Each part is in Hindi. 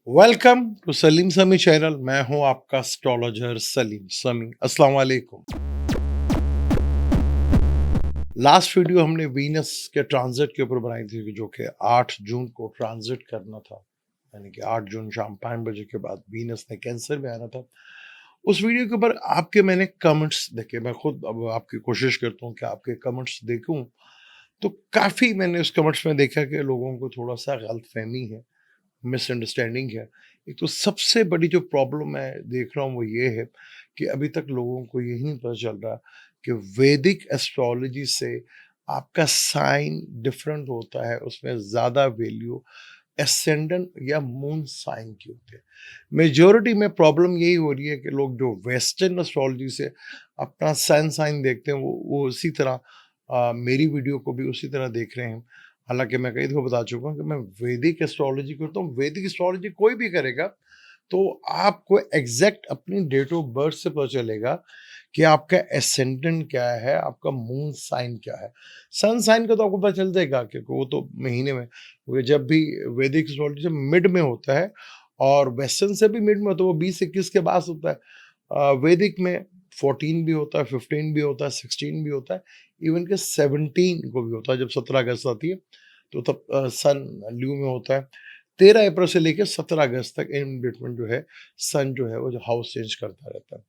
वेलकम टू सलीम समी चैनल। मैं हूं आपका एस्ट्रोलॉजर सलीम समी। अस्सलाम वालेकुम। लास्ट वीडियो हमने वीनस के ट्रांजिट के ऊपर बनाई थी जो कि 8 जून को ट्रांजिट करना था, यानी कि 8 जून शाम 5 बजे के बाद वीनस ने कैंसर में आना था। उस वीडियो के ऊपर आपके मैंने कमेंट्स देखे। मैं खुद अब आपकी कोशिश करता हूँ कि आपके कमेंट्स देखूं, तो काफ़ी मैंने उस कमेंट्स में देखा कि लोगों को थोड़ा सा गलतफहमी है, मिसअंडरस्टैंडिंग है। एक तो सबसे बड़ी जो प्रॉब्लम मैं देख रहा हूँ वो ये है कि अभी तक लोगों को यही नहीं पता चल रहा कि वैदिक एस्ट्रोलॉजी से आपका साइन डिफरेंट होता है, उसमें ज़्यादा वैल्यू एसेंडेंट या मून साइन की होती है। मेजोरिटी में प्रॉब्लम यही हो रही है कि लोग जो वेस्टर्न एस्ट्रोलॉजी से अपना सन साइन देखते हैं वो उसी तरह मेरी वीडियो को भी उसी तरह देख रहे हैं। हालांकि मैं कई दफ़ा बता चुका हूँ कि मैं वैदिक एस्ट्रोलॉजी करता हूँ। वैदिक एस्ट्रोलॉजी कोई भी करेगा तो आपको एग्जैक्ट अपनी डेट ऑफ बर्थ से पता चलेगा कि आपका एसेंडेंट क्या है, आपका मून साइन क्या है। सन साइन का तो आपको पता चल जाएगा क्योंकि वो तो महीने में, वो जब भी वैदिक एस्ट्रोलॉजी से मिड में होता है और वेस्टर्न से भी मिड में होता है, वो 20-21 के बाद होता है। वैदिक में 14 भी होता है, 15 भी होता है, 16 भी होता है, इवन के 17 को भी होता है। जब 17 अगस्त आती है तो तब सन ल्यू में होता है। 13 अप्रैल से लेकर 17 अगस्त तक इन बिटवीन जो है सन जो है वो जो हाउस चेंज करता रहता है,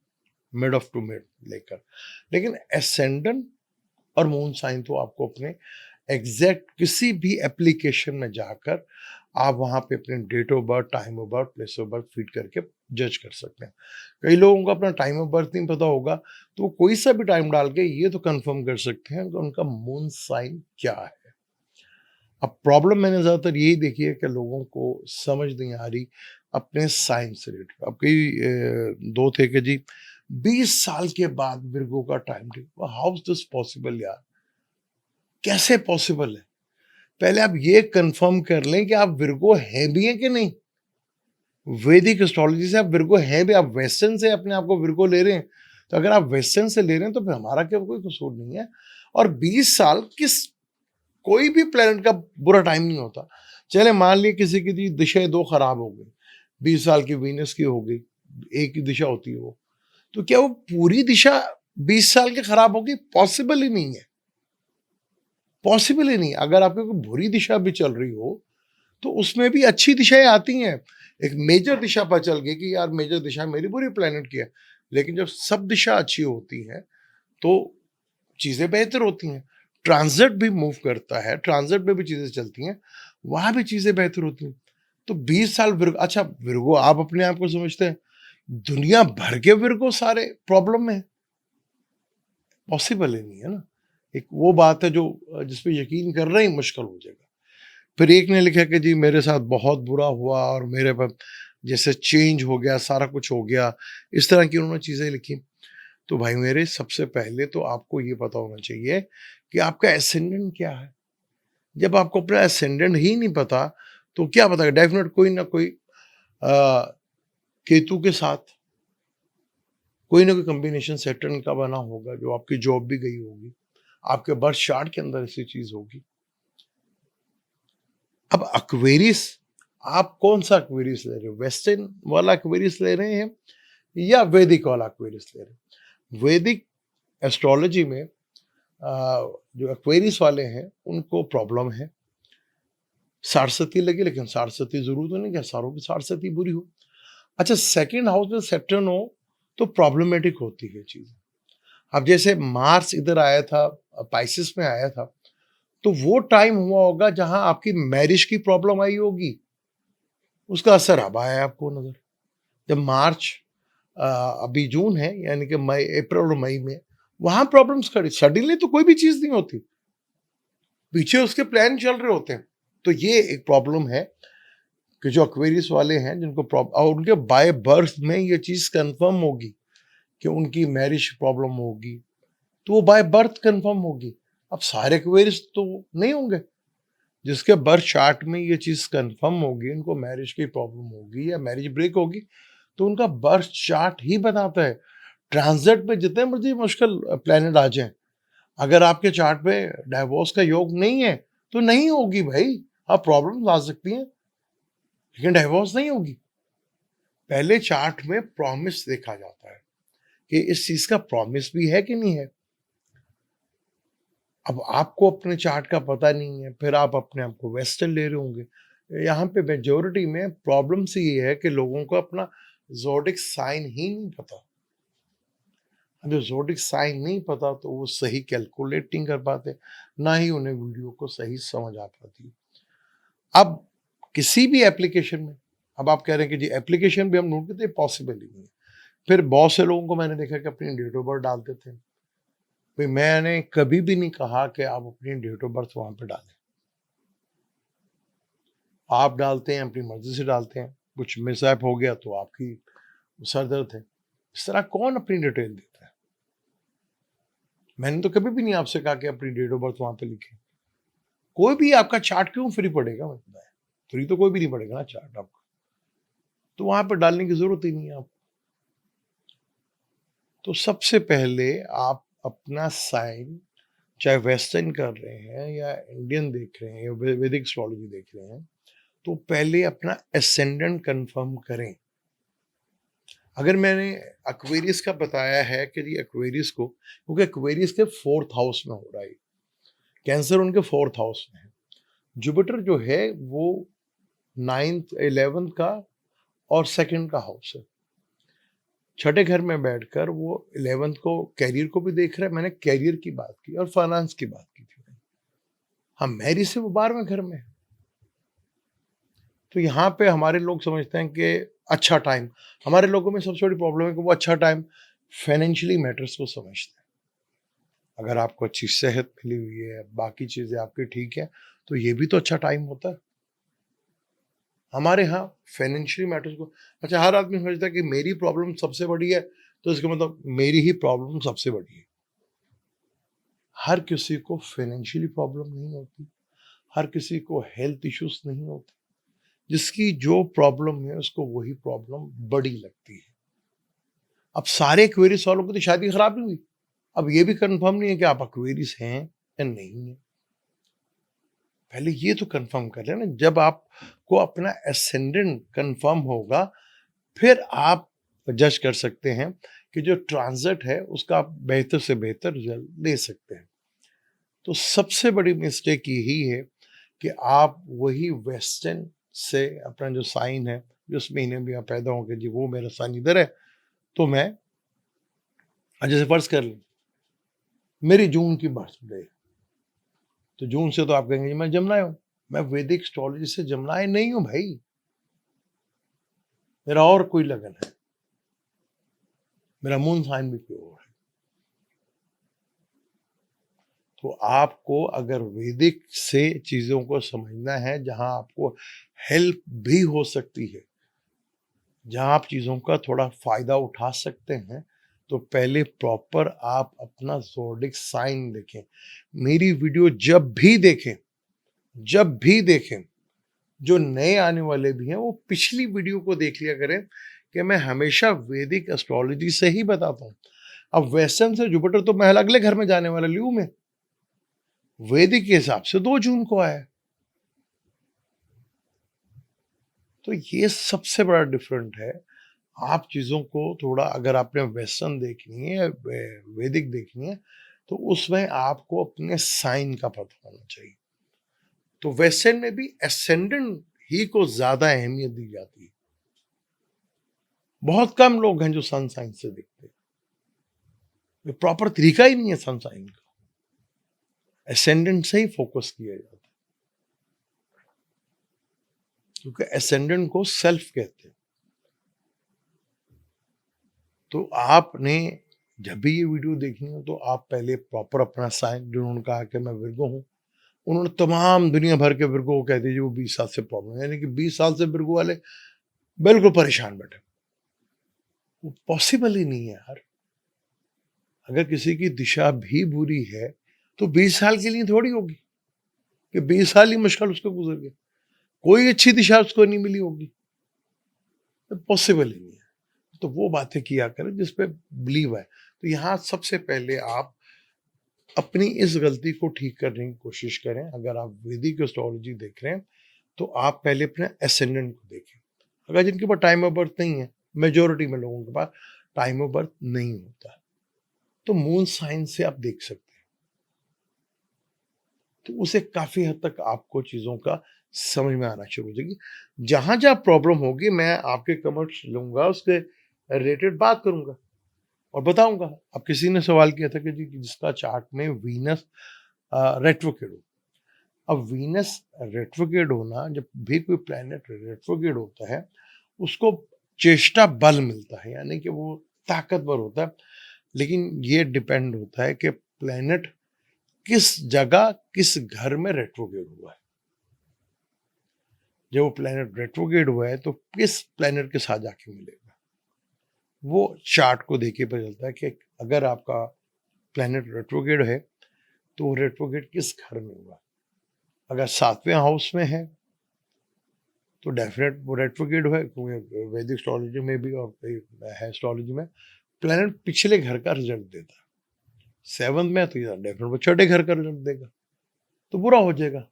मिड ऑफ टू मिड लेकर। लेकिन एसेंडेंट और मून साइन तो आपको अपने एग्जैक्ट किसी भी एप्लीकेशन में जाकर आप वहां पे अपने date of birth, time of birth, place of birth feed करके जज कर सकते हैं। कई लोगों को अपना टाइम ऑफ बर्थ नहीं पता होगा, तो वो कोई सा भी टाइम डाल के ये तो कंफर्म कर सकते हैं कि उनका मून साइन क्या है। अब प्रॉब्लम मैंने ज़्यादातर यही देखी है कि लोगों को समझ नहीं आ रही अपने साइन से रिलेटेड। अब कई दो थे कि जी 20 साल के बाद विर्गो का time table, how is this possible यार, कैसे पॉसिबल है? पहले आप ये कंफर्म कर लें कि आप विर्गो हैं भी हैं कि नहीं। वैदिक एस्ट्रोलॉजी से आप विर्गो हैं भी, आप वेस्टर्न से अपने आप को विर्गो ले रहे हैं, तो अगर आप वेस्टर्न से ले रहे हैं तो फिर हमारा क्या कोई कसूर नहीं है। और 20 साल किस कोई भी प्लेनेट का बुरा टाइम नहीं होता। चले मान लिए किसी की दिशा दो खराब हो गई, 20 साल की वीनस की हो गई, एक ही दिशा होती है वो, तो क्या वो पूरी दिशा 20 साल की खराब होगी? पॉसिबल ही नहीं है, पॉसिबल ही नहीं। अगर आपकी कोई बुरी दिशा भी चल रही हो तो उसमें भी अच्छी दिशाएं आती हैं। एक मेजर दिशा पता चल गई कि यार मेजर दिशा मेरी बुरी प्लेनेट की है, लेकिन जब सब दिशा अच्छी होती है तो चीजें बेहतर होती हैं। ट्रांजिट भी मूव करता है, ट्रांजिट में भी चीजें चलती हैं, वहां भी चीजें बेहतर होती हैं। तो 20 साल विर्गो, अच्छा विर्गो आप अपने आप को समझते हैं, दुनिया भर के विर्गो सारे प्रॉब्लम में है, पॉसिबल ही नहीं है ना। एक वो बात है जो जिसपे यकीन करना ही मुश्किल हो जाएगा। फिर एक ने लिखा कि जी मेरे साथ बहुत बुरा हुआ और मेरे पर जैसे चेंज हो गया, सारा कुछ हो गया, इस तरह की उन्होंने चीजें लिखी। तो भाई मेरे, सबसे पहले तो आपको ये पता होना चाहिए कि आपका एसेंडेंट क्या है। जब आपको अपना एसेंडेंट ही नहीं पता तो क्या पता, डेफिनेट कोई ना कोई केतु के साथ कोई ना कोई कॉम्बिनेशन सैटर्न का बना होगा जो आपकी जॉब भी गई होगी, आपके बर्थ चार्ट के अंदर ऐसी चीज होगी। अब अक्वेरियस, आप कौन सा अक्वेरियस ले रहे हो? वेस्टर्न वाला अक्वेरियस ले रहे हैं या वैदिक वाला अक्वेरियस ले रहे हैं? वैदिक एस्ट्रोलॉजी में जो एक्वेरियस वाले हैं उनको प्रॉब्लम है, सारस्वती लगी, लेकिन सारस्वती जरूर तो नहीं कि सारों की सारस्वती बुरी हो। अच्छा, सेकंड हाउस में सैटर्न हो तो प्रॉब्लमेटिक होती है चीज। अब जैसे मार्स इधर आया था, पाइसिस में आया था, तो वो टाइम हुआ होगा जहां आपकी मैरिज की प्रॉब्लम आई होगी, उसका असर अब आया आपको नजर। जब मार्च, अभी जून है, यानी कि मई, अप्रैल और मई में वहां प्रॉब्लम्स खड़ी, सडनली तो कोई भी चीज नहीं होती, पीछे उसके प्लान चल रहे होते हैं। तो ये एक प्रॉब्लम है कि जो एक्वेरियस वाले हैं जिनको प्रॉब्लम, और उनके बाय बर्थ में ये चीज कंफर्म होगी कि उनकी मैरिज प्रॉब्लम होगी, तो वो बाय बर्थ कंफर्म होगी। अब सारे एक्वेरियस तो नहीं होंगे, जिसके बर्थ चार्ट में ये चीज कंफर्म होगी उनको मैरिज की प्रॉब्लम होगी या मैरिज ब्रेक होगी, तो उनका बर्थ चार्ट ही बताता है। ट्रांजिट में जितने मर्जी मुश्किल प्लेनेट आ जाएं, अगर आपके चार्ट पे डाइवोर्स का योग नहीं है तो नहीं होगी भाई। हाँ, प्रॉब्लम आ सकती हैं लेकिन डाइवोर्स नहीं होगी। पहले चार्ट में प्रॉमिस देखा जाता है कि इस चीज का प्रॉमिस भी है कि नहीं है। अब आपको अपने चार्ट का पता नहीं है, फिर आप अपने आप को वेस्टर्न ले रहे होंगे। यहाँ पे मेजोरिटी में प्रॉब्लम से ये है कि लोगों को अपना ज़ोडिक साइन ही नहीं पता। अब जो ज़ोडिक साइन नहीं पता तो वो सही कैलकुलेट नहीं कर पाते, ना ही उन्हें वीडियो को सही समझ आ पाती। अब किसी भी एप्लीकेशन में, अब आप कह रहे हैं कि जी एप्लीकेशन भी हम ढूंढते थे, पॉसिबल ही नहीं है। फिर बहुत से लोगों को मैंने देखा कि अपनी डेट ऑफ बर्थ डालते थे। भाई मैंने कभी भी नहीं कहा कि आप अपनी डेट ऑफ बर्थ वहां पे डालें। आप डालते हैं, अपनी मर्जी से डालते हैं, कुछ मिसहैप हो गया तो आपकी सर दर्द है। इस तरह कौन अपनी डिटेल देता है? मैंने तो कभी भी नहीं आपसे कहा कि अपनी डेट ऑफ बर्थ वहां पे लिखें। कोई भी आपका चार्ट क्यों फ्री पड़ेगा? मैं बताया, फ्री तो कोई भी नहीं पड़ेगा ना चार्ट आपका, तो वहां पर डालने की जरूरत ही नहीं है आपको। तो सबसे पहले आप अपना साइन, चाहे वेस्टर्न कर रहे हैं या इंडियन देख रहे हैं या वैदिक एस्ट्रोलॉजी देख रहे हैं, तो पहले अपना एसेंडेंट कंफर्म करें। अगर मैंने एक्वेरियस का बताया है कि जी एक्वेरियस को, क्योंकि एक्वेरियस के 4th हाउस में हो रहा है, कैंसर उनके 4th हाउस में है, जुपिटर जो है वो 9th 11th का और 2nd का हाउस है। छठे घर में बैठकर वो 11th को कैरियर को भी देख रहा है। मैंने कैरियर की बात की और फाइनेंस की बात की थी। हाँ, मैरिज से वो 12वें घर में है। तो यहाँ पे हमारे लोग समझते हैं कि अच्छा टाइम, हमारे लोगों में सबसे बड़ी प्रॉब्लम है कि वो अच्छा टाइम फाइनेंशियली मैटर्स को समझते हैं। अगर आपको अच्छी सेहत मिली हुई है, बाकी चीजें आपकी ठीक है, तो ये भी तो अच्छा टाइम होता है। हमारे यहाँ फाइनेंशियली मैटर्स को, अच्छा हर आदमी समझता है कि मेरी प्रॉब्लम सबसे बड़ी है, तो इसका मतलब मेरी ही प्रॉब्लम सबसे बड़ी है। हर किसी को फाइनेंशियली प्रॉब्लम नहीं होती, हर किसी को हेल्थ इश्यूज नहीं होते। जिसकी जो प्रॉब्लम है उसको वही प्रॉब्लम बड़ी लगती है। अब सारे एक्वेरियस वालों की तो शादी खराब नहीं हुई। अब ये भी कंफर्म नहीं है कि आप एक्वेरियस हैं या नहीं है। पहले ये तो कंफर्म कर लेना। जब आपको अपना एसेंडेंट कंफर्म होगा, फिर आप जज कर सकते हैं कि जो ट्रांजिट है उसका आप बेहतर से बेहतर रिजल्ट ले सकते हैं। तो सबसे बड़ी मिस्टेक यही है कि आप वही वेस्टर्न से अपना जो साइन है, जिस महीने में आप पैदा होंगे, जी वो मेरा साइन इधर है, तो मैं जैसे फर्ज कर लें मेरी जून की बर्थडे, तो जून से तो आप कहेंगे मैं जमनाय हूं। मैं वैदिक एस्ट्रोलॉजी से जमनाय नहीं हूं भाई, मेरा और कोई लगन है, मेरा मून साइन भी कोई और है। तो आपको अगर वैदिक से चीजों को समझना है, जहां आपको हेल्प भी हो सकती है, जहां आप चीजों का थोड़ा फायदा उठा सकते हैं, तो पहले प्रॉपर आप अपना ज़ोडिक साइन देखें। मेरी वीडियो जब भी देखें, जो नए आने वाले भी हैं वो पिछली वीडियो को देख लिया करें कि मैं हमेशा वैदिक एस्ट्रोलॉजी से ही बताता हूं। अब वेस्टर्न से जुपिटर तो महल अगले घर में जाने वाला ल्यू में, वैदिक के हिसाब से 2 जून को आया। तो ये सबसे बड़ा डिफरेंट है। आप चीज़ों को थोड़ा, अगर आपने वेस्टर्न देखनी है, वैदिक देखनी है, तो उसमें आपको अपने साइन का पता होना चाहिए। तो वेस्टर्न में भी एसेंडेंट ही को ज्यादा अहमियत दी जाती है। बहुत कम लोग हैं जो सन साइन से देखते हैं, प्रॉपर तरीका ही नहीं है सन साइन का, एसेंडेंट से ही फोकस किया जाता है, क्योंकि एसेंडेंट को सेल्फ कहते हैं। तो आपने जब भी ये वीडियो देखनी हो तो आप पहले प्रॉपर अपना साइन, जो उन्होंने कहा कि मैं विर्गो हूं, उन्होंने तमाम दुनिया भर के विर्गो को कह दीजिए वो 20 साल से प्रॉब्लम, यानी कि 20 साल से विर्गो वाले बिल्कुल परेशान बैठे। वो पॉसिबल ही नहीं है यार। अगर किसी की दिशा भी बुरी है तो 20 साल के लिए थोड़ी होगी कि 20 साल ही मुश्किल उसको गुजर गए, कोई अच्छी दिशा उसको नहीं मिली होगी। तो पॉसिबल ही नहीं है। तो वो बातें किया करें जिस पे बिलीव है। तो यहाँ सबसे पहले आप अपनी इस गलती को ठीक करने की कोशिश करें। अगर आप वैदिक एस्ट्रोलॉजी देख रहे हैं तो आप पहले अपने एसेंडेंट को देखें। अगर जिनके पास टाइम ऑफ बर्थ नहीं है, मेजॉरिटी में लोगों के पास टाइम ऑफ बर्थ नहीं होता, तो मून साइन से आप देख सकते हैं। तो उसे काफ़ी हद तक आपको चीज़ों का समझ में आना शुरू हो जाएगी। जहाँ-जहाँ प्रॉब्लम होगी मैं आपके कमेंट्स लूँगा, उसके रिलेटेड बात करूँगा और बताऊँगा। अब किसी ने सवाल किया था कि जी जिसका चार्ट में वीनस रेट्रोग्रेड हो। अब वीनस रेट्रोग्रेड होना, जब भी कोई प्लैनेट रेट्रोग्रेड होता है, उसको चेष्टा बल मिलता है, यानी कि वो ताकतवर होता है। लेकिन ये डिपेंड होता है कि प्लैनेट किस जगह, किस घर में रेट्रोग्रेड हुआ है। जब वो प्लैनेट रेट्रोग्रेड हुआ है, तो किस प्लैनेट के साथ जाके मिलेगा? वो चार्ट को देख के पता चलता है कि अगर आपका प्लैनेट रेट्रोग्रेड है, तो रेट्रोग्रेड किस घर में हुआ? अगर 7वें हाउस में है, तो डेफिनेट वो रेट्रोग्रेड है, क्योंकि वैदिक एस्ट्रोलॉजी में भी और है एस्ट्रोलॉजी में प्लैनेट पिछले घर का रिजल्ट देता है। 7th में है तो ये डेफिनेट वो छठे घर का रिजल्ट देगा, तो बुरा हो जाएगा।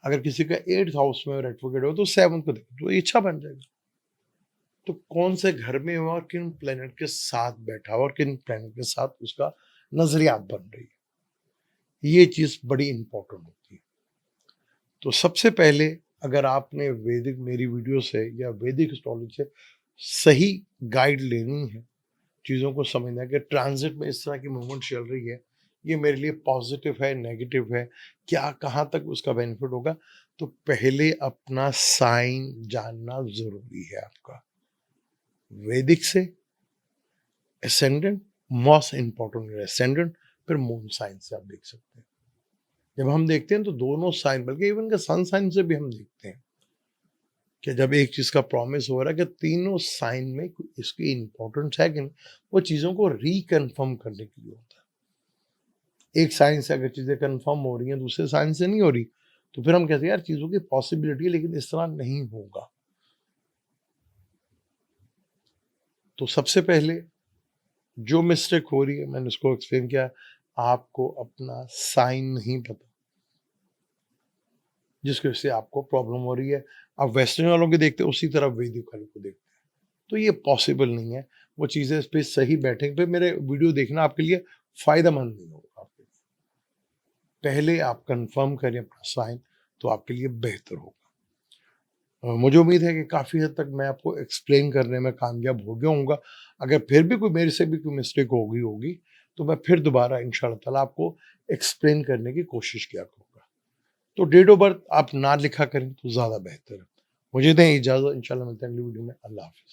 अगर किसी का 8th हाउस में रेट्रोग्रेड हो तो 7th को देखो तो इच्छा बन जाएगा। तो कौन से घर में हुआ और किन प्लैनेट के साथ बैठा हुआ और किन प्लैनेट के साथ उसका नजरियात बन रही है, ये चीज बड़ी इंपॉर्टेंट होती है। तो सबसे पहले अगर आपने वैदिक मेरी वीडियो से या वैदिक एस्ट्रोलॉजी से सही गाइड लेनी है, चीज़ों को समझना है कि ट्रांजिट में इस तरह की मूवमेंट चल रही है, ये मेरे लिए पॉजिटिव है, नेगेटिव है, क्या कहाँ तक उसका बेनिफिट होगा, तो पहले अपना साइन जानना ज़रूरी है आपका। वैदिक से एसेंडेंट, मोस्ट इंपॉर्टेंट एसेंडेंट, फिर मून साइन से आप देख सकते हैं। जब हम देखते हैं तो दोनों साइन, बल्कि इवन के सन साइन से भी हम देखते हैं कि जब एक चीज़ का प्रॉमिस हो रहा है कि तीनों साइन में इसकी इम्पोर्टेंस है कि नहीं, वो चीज़ों को रिकन्फर्म करने के लिए होता है। एक साइन से अगर चीज़ें कन्फर्म हो रही हैं, दूसरे साइन से नहीं हो रही, तो फिर हम कहते हैं यार चीज़ों की पॉसिबिलिटी है, लेकिन इस तरह नहीं होगा। तो सबसे पहले जो मिस्टेक हो रही है, मैंने उसको एक्सप्लेन किया, आपको अपना साइन नहीं पता, जिसकी वजह से आपको प्रॉब्लम हो रही है। आप वेस्टर्न वालों को देखते हैं, उसी तरह वैदिक वालों को देखते हैं, तो ये पॉसिबल नहीं है। वो चीज़ें इस पे सही बैठेंगे, फिर मेरे वीडियो देखना आपके लिए फ़ायदेमंद नहीं होगा आपके लिए। पहले आप कन्फर्म करें अपना साइन, तो आपके लिए बेहतर होगा। मुझे उम्मीद है कि काफ़ी हद तक मैं आपको एक्सप्लेन करने में कामयाब हो गया होऊँगा। अगर फिर भी कोई मेरे से भी कोई मिस्टेक हो गई होगी, तो मैं फिर दोबारा इंशाअल्लाह ताला आपको एक्सप्लेन करने की कोशिश किया करूँगा। तो डेट ऑफ बर्थ आप ना लिखा करें तो ज़्यादा बेहतर है। मुझे दें इजाज़त, इंशाअल्लाह मिलते हैं अगली वीडियो में। अल्लाह हाफ़िज़।